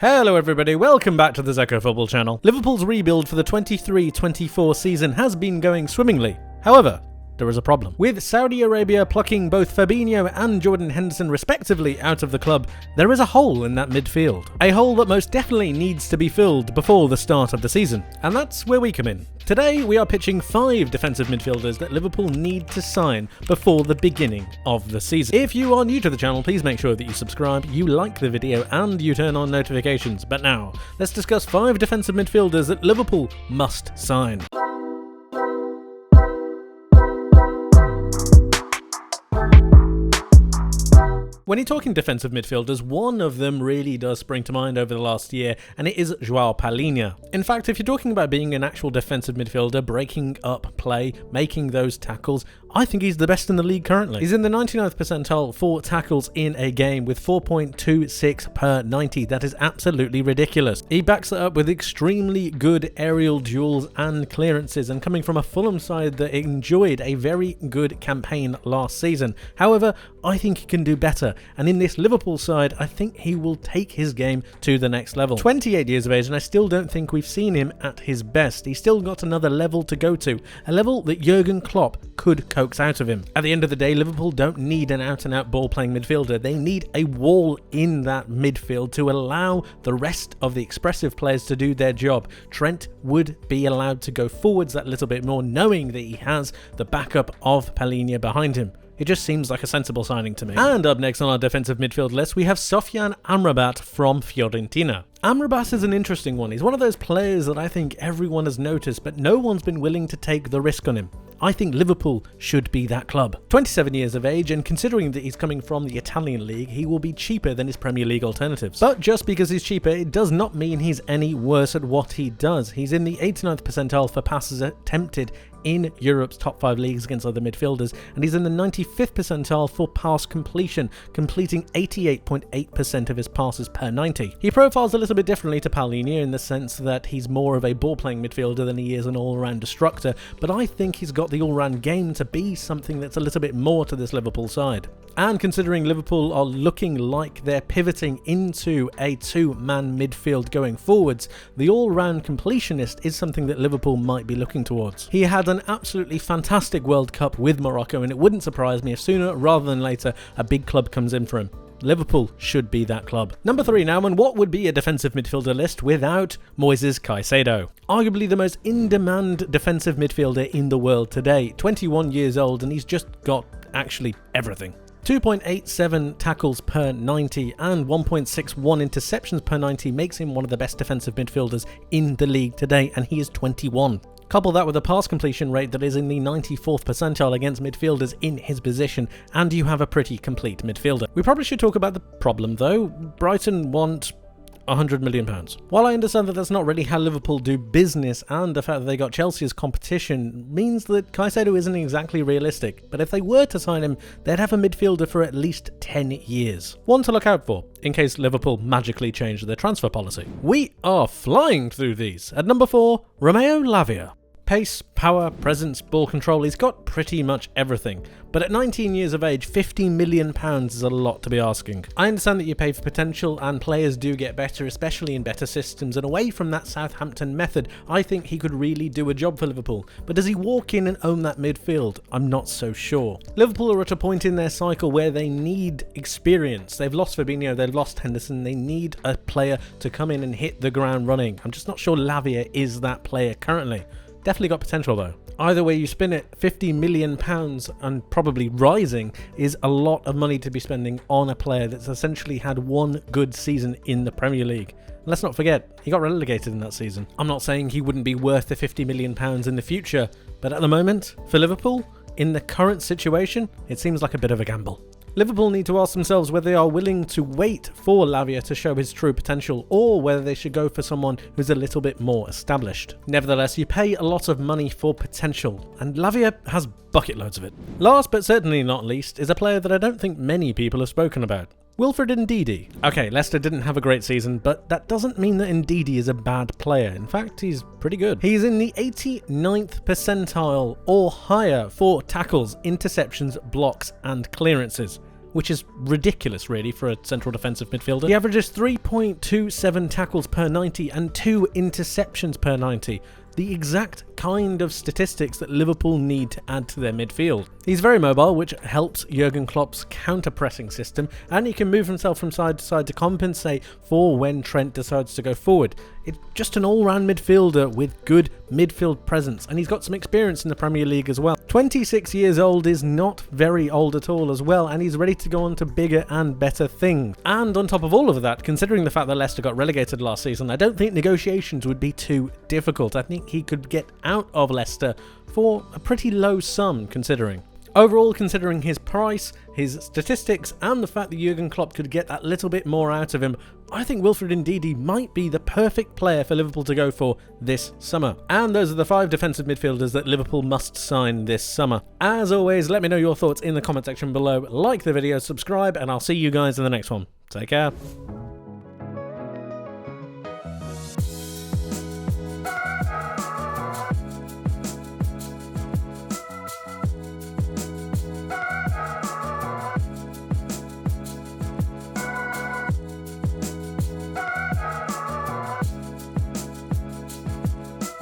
Hello everybody, welcome back to the Zekko Football Channel. Liverpool's rebuild for the 23-24 season has been going swimmingly. However, there is a problem. With Saudi Arabia plucking both Fabinho and Jordan Henderson respectively out of the club, there is a hole in that midfield. A hole that most definitely needs to be filled before the start of the season. And that's where we come in. Today we are pitching 5 defensive midfielders that Liverpool need to sign before the beginning of the season. If you are new to the channel, please make sure that you subscribe, you like the video and you turn on notifications. But now, let's discuss 5 defensive midfielders that Liverpool must sign. When you're talking defensive midfielders, one of them really does spring to mind over the last year, and it is Joao Paulina. In fact, if you're talking about being an actual defensive midfielder, breaking up play, making those tackles, I think he's the best in the league currently. He's in the 99th percentile for tackles in a game with 4.26 per 90. That is absolutely ridiculous. He backs it up with extremely good aerial duels and clearances, and coming from a Fulham side that enjoyed a very good campaign last season. However, I think he can do better, and in this Liverpool side, I think he will take his game to the next level. 28 years of age, and I still don't think we've seen him at his best. He's still got another level to go to, a level that Jurgen Klopp could coax out of him. At the end of the day, Liverpool don't need an out-and-out ball-playing midfielder. They need a wall in that midfield to allow the rest of the expressive players to do their job. Trent would be allowed to go forwards that little bit more, knowing that he has the backup of Paulina behind him. It just seems like a sensible signing to me. And up next on our defensive midfield list, we have Sofyan Amrabat from Fiorentina. Amrabat is an interesting one. He's one of those players that I think everyone has noticed, but no one's been willing to take the risk on him. I think Liverpool should be that club. 27 years of age, and considering that he's coming from the Italian league, he will be cheaper than his Premier League alternatives. But just because he's cheaper, it does not mean he's any worse at what he does. He's in the 89th percentile for passes attempted in Europe's top 5 leagues against other midfielders, and he's in the 95th percentile for pass completion, completing 88.8% of his passes per 90. He profiles a little bit differently to Paulina in the sense that he's more of a ball-playing midfielder than he is an all-round destructor, but I think he's got the all-round game to be something that's a little bit more to this Liverpool side. And considering Liverpool are looking like they're pivoting into a 2-man midfield going forwards, the all-round completionist is something that Liverpool might be looking towards. He had an absolutely fantastic World Cup with Morocco, and it wouldn't surprise me if sooner rather than later a big club comes in for him. Liverpool should be that club. Number 3 now, and what would be a defensive midfielder list without Moises Caicedo? Arguably the most in-demand defensive midfielder in the world today. 21 years old, and he's just got actually everything. 2.87 tackles per 90 and 1.61 interceptions per 90 makes him one of the best defensive midfielders in the league today, and he is 21. Couple that with a pass completion rate that is in the 94th percentile against midfielders in his position, and you have a pretty complete midfielder. We probably should talk about the problem though. Brighton want £100 million. While I understand that that's not really how Liverpool do business, and the fact that they got Chelsea as competition means that Caicedo isn't exactly realistic, but if they were to sign him, they'd have a midfielder for at least 10 years. One to look out for, in case Liverpool magically change their transfer policy. We are flying through these. At number 4, Romeo Lavie. Pace, power, presence, ball control, he's got pretty much everything. But at 19 years of age, £50 million is a lot to be asking. I understand that you pay for potential, and players do get better, especially in better systems, and away from that Southampton method, I think he could really do a job for Liverpool. But does he walk in and own that midfield? I'm not so sure. Liverpool are at a point in their cycle where they need experience. They've lost Fabinho, they've lost Henderson, they need a player to come in and hit the ground running. I'm just not sure Lavie is that player currently. Definitely got potential though. Either way you spin it, £50 million and probably rising is a lot of money to be spending on a player that's essentially had one good season in the Premier League. And let's not forget, he got relegated in that season. I'm not saying he wouldn't be worth the £50 million in the future, but at the moment, for Liverpool, in the current situation, it seems like a bit of a gamble. Liverpool need to ask themselves whether they are willing to wait for Lavie to show his true potential, or whether they should go for someone who's a little bit more established. Nevertheless, you pay a lot of money for potential, and Lavie has bucket loads of it. Last but certainly not least is a player that I don't think many people have spoken about. Wilfried Ndidi. Okay, Leicester didn't have a great season, but that doesn't mean that Ndidi is a bad player. In fact, he's pretty good. He's in the 89th percentile or higher for tackles, interceptions, blocks, and clearances. which is ridiculous really for a central defensive midfielder. He averages 3.27 tackles per 90 and 2 interceptions per 90. The exact kind of statistics that Liverpool need to add to their midfield. He's very mobile, which helps Jurgen Klopp's counter-pressing system, and he can move himself from side to side to compensate for when Trent decides to go forward. It's just an all-round midfielder with good midfield presence, and he's got some experience in the Premier League as well. 26 years old is not very old at all as well, and he's ready to go on to bigger and better things. And on top of all of that, considering the fact that Leicester got relegated last season, I don't think negotiations would be too difficult. I think he could get out of Leicester for a pretty low sum considering. Overall, considering his price, his statistics, and the fact that Jurgen Klopp could get that little bit more out of him, I think Wilfried Ndidi might be the perfect player for Liverpool to go for this summer. And those are the 5 defensive midfielders that Liverpool must sign this summer. As always, let me know your thoughts in the comment section below, like the video, subscribe, and I'll see you guys in the next one. Take care.